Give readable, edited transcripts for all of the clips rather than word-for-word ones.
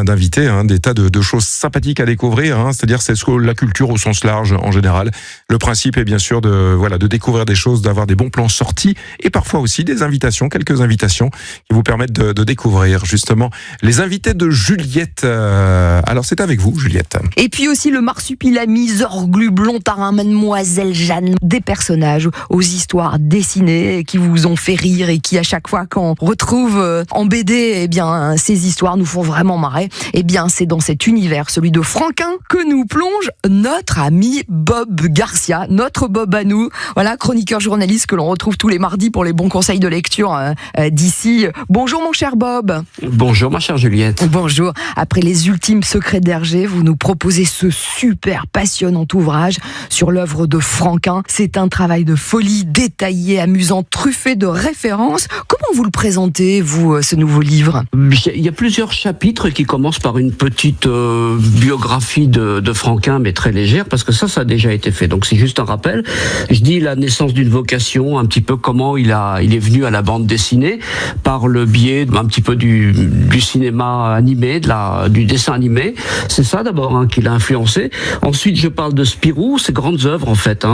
d'invités, des tas de choses sympathiques à découvrir, c'est-à-dire c'est la culture au sens large en général. Le principe est bien sûr de découvrir des choses, d'avoir des bons plans sortis et parfois aussi des invitations, quelques invitations qui vous permettent de découvrir justement les invités de Juliette. Alors c'est avec vous Juliette. Et puis aussi le marsupilami, Zorglublon, Tarin, Mademoiselle Jeanne, des personnages aux histoires dessinées qui vous ont fait rire et qui à chaque fois qu'on retrouve en BD, ces histoires nous font vraiment marrer. C'est dans cet univers, celui de Franquin, que nous plonge notre ami Bob Garcia, notre Bob à nous. Voilà, chroniqueur journaliste que l'on retrouve tous les mardis pour les bons conseils de lecture d'ici. Bonjour mon cher Bob. Bonjour ma chère Juliette. Bonjour. Après les ultimes secrets d'Hergé, vous nous proposez ce super passionnant ouvrage sur l'œuvre de Franquin. C'est un travail de folie, détaillé, amusant, truffé de références. Comment vous le présentez, vous, ce nouveau livre ? Il y a plusieurs chapitres qui commencent par une petite biographie de Franquin, mais très légère, parce que ça a déjà été fait. Donc c'est juste un rappel. Je dis la naissance d'une vocation, un petit peu comment il est venu à la bande dessinée, par le biais un petit peu du cinéma animé, du dessin animé. C'est ça d'abord qui l'a influencé. Ensuite, je parle de Spirou, ses grandes œuvres en fait.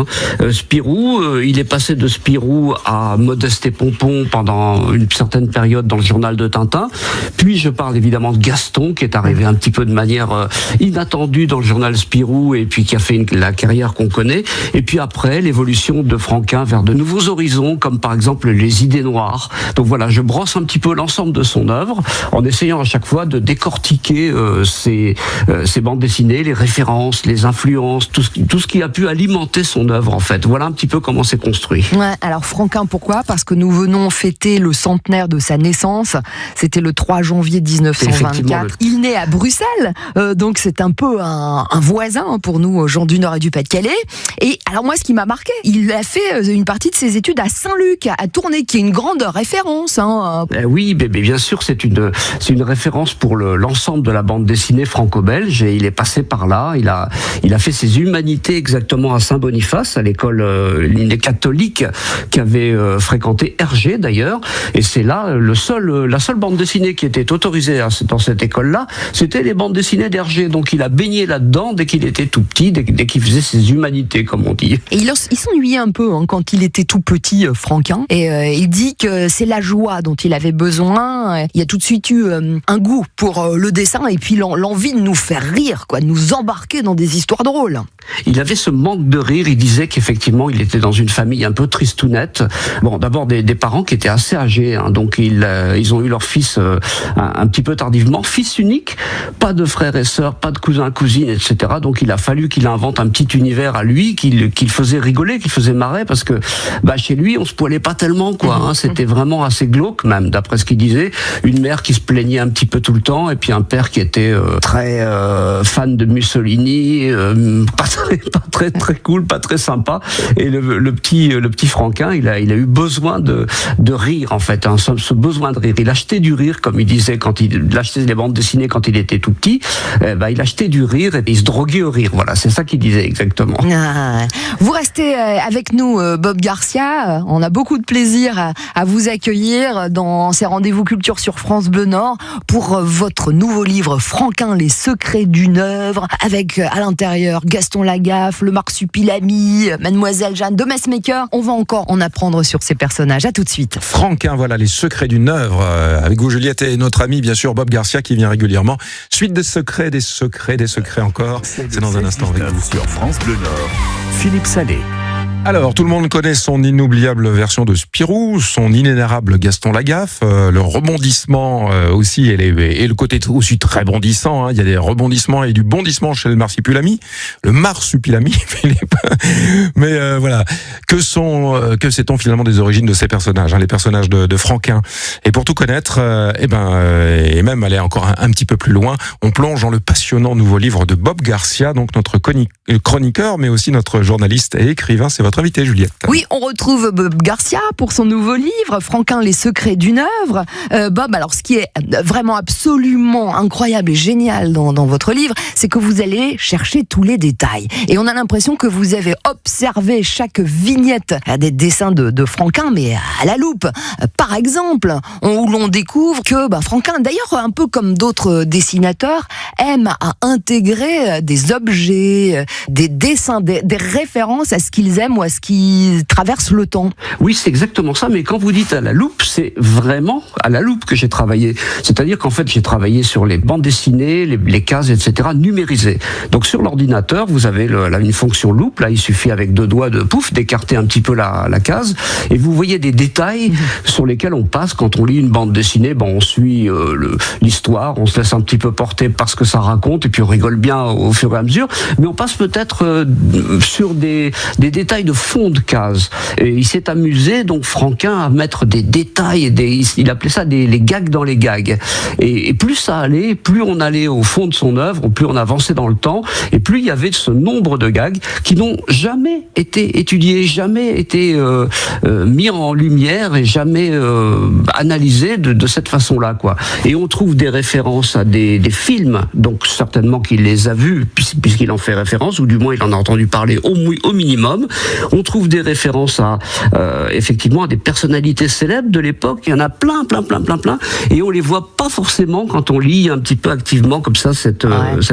Spirou, il est passé de Spirou à Modeste et Pompon pendant une certaine période dans le journal de Tintin. Puis je parle évidemment de Gaston, qui est arrivé un petit peu de manière inattendue dans le journal Spirou et puis qui a fait la carrière qu'on connaît. Et puis après, l'évolution de Franquin vers de nouveaux horizons, comme par exemple les idées noires. Donc voilà, je brosse un petit peu l'ensemble de son œuvre en essayant à chaque fois de décortiquer ses bandes dessinées, les références, les influences, tout ce qui a pu alimenter son œuvre en fait. Voilà un petit peu comment c'est construit. Ouais, alors Franquin, pourquoi ? Parce que nous venons fêter le centenaire de sa naissance. C'était le 3 janvier 1924. Il naît à Bruxelles, donc c'est un peu un voisin pour nous, gens du Nord et du Pas-de-Calais. Et alors moi, ce qui m'a marqué, il a fait une partie de ses études à Saint-Luc, à Tournai, qui est une grande référence. Oui, mais bien sûr, c'est une référence pour l'ensemble de la bande dessinée franco-belge. Et il est passé par là. Il a fait ses humanités exactement à Saint-Boniface, à l'école catholique qu'avait fréquenté Hergé d'ailleurs. Et c'est là la seule bande dessinée qui était autorisée dans cette école-là, c'était les bandes dessinées d'Hergé. Donc il a baigné là-dedans dès qu'il était tout petit, dès qu'il faisait ses humanités, comme on dit. Et il s'ennuyait un peu quand il était tout petit, Franquin. Et il dit que c'est la joie dont il avait besoin. Il a tout de suite eu un goût pour le dessin et puis l'envie de nous faire rire, de nous embarquer dans des histoires drôles. Il avait ce manque de rire. Il disait qu'effectivement, il était dans une famille un peu tristounette. Bon, d'abord des parents qui étaient assez âgés, donc ils ont eu leur fils un petit peu tardivement, fils unique, pas de frères et sœurs, pas de cousins, cousines, etc. Donc il a fallu qu'il invente un petit univers à lui, qu'il faisait rigoler, qu'il faisait marrer, parce que chez lui, on se poilait pas tellement, C'était vraiment assez glauque, même, d'après ce qu'il disait. Une mère qui se plaignait un petit peu tout le temps, et puis un père qui était très fan de Mussolini, pas très cool, pas très sympa. Et le petit Franquin, il a eu besoin de rire, en fait, ce besoin de rire. Il achetait du rire, comme il disait, quand il achetait les bandes dessinées quand il était tout petit. Il achetait du rire et il se droguait au rire. Voilà, c'est ça qu'il disait exactement. Vous restez avec nous, Bob Garcia. On a beaucoup de plaisir à vous accueillir dans ces rendez-vous culture sur France Bleu Nord pour votre nouveau livre Franquin, les secrets d'une œuvre, avec à l'intérieur Gaston Lagaffe, le marsupilami, Mademoiselle Jeanne de Messmaker. On va encore en apprendre sur ces personnages. À tout de suite. Franquin, voilà les secrets d'une œuvre. Avec vous Juliette et notre ami bien sûr Bob Garcia qui vient régulièrement. Suite des secrets encore. C'est dans un instant avec vous. Sur France Bleu Nord, Philippe Salé. Alors, tout le monde connaît son inoubliable version de Spirou, son inénarrable Gaston Lagaffe, le rebondissement aussi, et le côté aussi très bondissant. Il y a des rebondissements et du bondissement chez le marsupilami, Philippe. Mais voilà, que sait-on finalement des origines de ces personnages, les personnages de Franquin. Et pour tout connaître, et même aller encore un petit peu plus loin, on plonge dans le passionnant nouveau livre de Bob Garcia, donc notre chroniqueur, mais aussi notre journaliste et écrivain. C'est votre invité, Juliette. Oui, on retrouve Bob Garcia pour son nouveau livre, Franquin, les secrets d'une œuvre. Bob, alors ce qui est vraiment absolument incroyable et génial dans votre livre, c'est que vous allez chercher tous les détails. Et on a l'impression que vous avez observé chaque vignette des dessins de Franquin, mais à la loupe. Par exemple, où l'on découvre que Franquin, d'ailleurs un peu comme d'autres dessinateurs, aime à intégrer des objets, des dessins, des références à ce qu'ils aiment ou à ce qui traverse le temps. Oui, c'est exactement ça, mais quand vous dites à la loupe, c'est vraiment à la loupe que j'ai travaillé. C'est-à-dire qu'en fait, j'ai travaillé sur les bandes dessinées, les cases, etc., numérisées. Donc sur l'ordinateur, vous avez une fonction loupe, là il suffit avec 2 doigts de pouf, d'écarter un petit peu la case, et vous voyez des détails sur lesquels on passe quand on lit une bande dessinée. On suit l'histoire, on se laisse un petit peu porter par ce que ça raconte, et puis on rigole bien au fur et à mesure, mais on passe peut-être sur des détails de fond de case. Et il s'est amusé, donc Franquin, à mettre des détails, il appelait ça les gags dans les gags. Et plus ça allait, plus on allait au fond de son œuvre, plus on avançait dans le temps, et plus il y avait ce nombre de gags qui n'ont jamais été étudiés, jamais été mis en lumière et jamais analysés de cette façon-là, quoi. Et on trouve des références à des films, donc certainement qu'il les a vus, puisqu'il en fait référence, ou du moins il en a entendu parler au minimum. On trouve des références à effectivement à des personnalités célèbres de l'époque. Il y en a plein, et on les voit pas forcément quand on lit un petit peu activement comme ça cette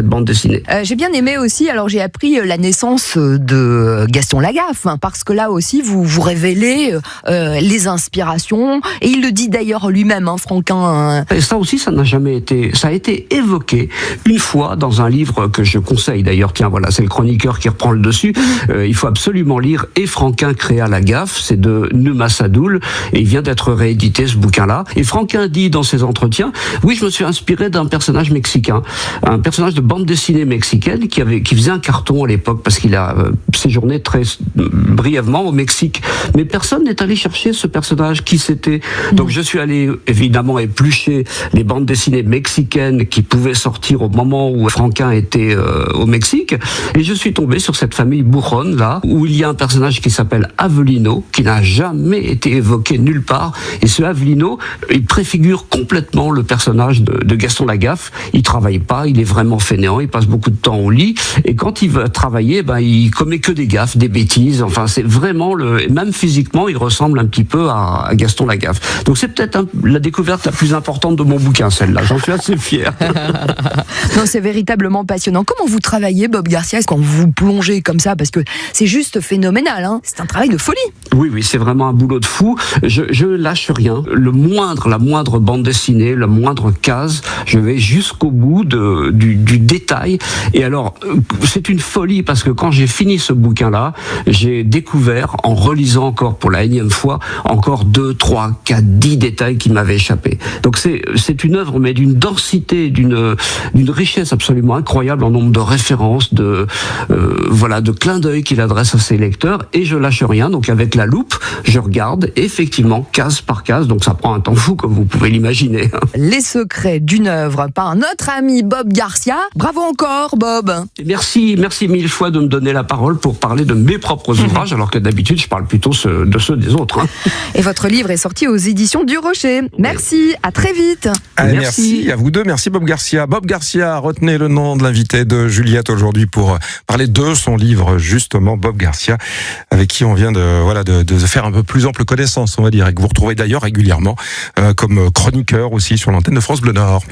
bande dessinée. J'ai bien aimé aussi, alors j'ai appris la naissance de Gaston Lagaffe, parce que là aussi vous révélez les inspirations, et il le dit d'ailleurs lui-même, Franquin. Et ça aussi, ça n'a jamais été, ça a été évoqué une fois dans un livre que je conseille d'ailleurs. Tiens, voilà, c'est le chroniqueur qui reprend le dessus. Il faut absolument lire Et Franquin créa la gaffe, c'est de Numa Sadoul, et il vient d'être réédité ce bouquin-là. Et Franquin dit dans ses entretiens, oui, je me suis inspiré d'un personnage mexicain, un personnage de bande dessinée mexicaine qui faisait un carton à l'époque parce qu'il a séjourné très brièvement au Mexique. Mais personne n'est allé chercher ce personnage, qui c'était. Donc je suis allé évidemment éplucher les bandes dessinées mexicaines qui pouvaient sortir au moment où Franquin était au Mexique, et je suis tombé sur cette famille Bourron là, où il y a un personnage qui s'appelle Avelino, qui n'a jamais été évoqué nulle part, et ce Avelino, il préfigure complètement le personnage de Gaston Lagaffe. Il travaille pas, il est vraiment fainéant, il passe beaucoup de temps au lit, et quand il va travailler, il commet que des gaffes, des bêtises. Enfin, c'est vraiment même physiquement, il ressemble un petit peu à Gaston Lagaffe. Donc c'est peut-être la découverte la plus importante de mon bouquin, celle-là. J'en suis assez fier. Non, c'est véritablement passionnant. Comment vous travaillez, Bob Garcia, quand vous plongez comme ça? Parce que c'est juste phénoménal, c'est un travail de folie. Oui, c'est vraiment un boulot de fou. Je lâche rien. La moindre bande dessinée, la moindre case, je vais jusqu'au bout du détail. Et alors, c'est une folie, parce que quand j'ai fini ce bouquin-là, j'ai découvert, en relisant encore pour la énième fois, encore 2, 3, 4, 10 détails qui m'avaient échappé. Donc c'est une œuvre, mais d'une densité, d'une richesse absolument incroyable en nombre de références, de clins d'œil qu'il adresse à ses lecteurs, et je lâche rien. Donc avec la loupe, je regarde effectivement case par case, donc ça prend un temps fou, comme vous pouvez l'imaginer. Les secrets d'une œuvre par notre ami Bob Garcia. Bravo encore, Bob. Et merci mille fois de me donner la parole pour parler de mes propres ouvrages, alors que d'habitude je parle plutôt de ceux des autres. Et votre livre est sorti aux éditions du Rocher. Merci, à très vite. Allez, merci à vous deux, merci Bob Garcia. Bob Garcia, retenez le nom de l'invité de Juliette aujourd'hui pour parler de son livre, justement, Bob Garcia, avec qui on vient de faire un peu plus ample connaissance, on va dire, et que vous retrouvez d'ailleurs régulièrement comme chroniqueur aussi sur l'antenne de France Bleu Nord.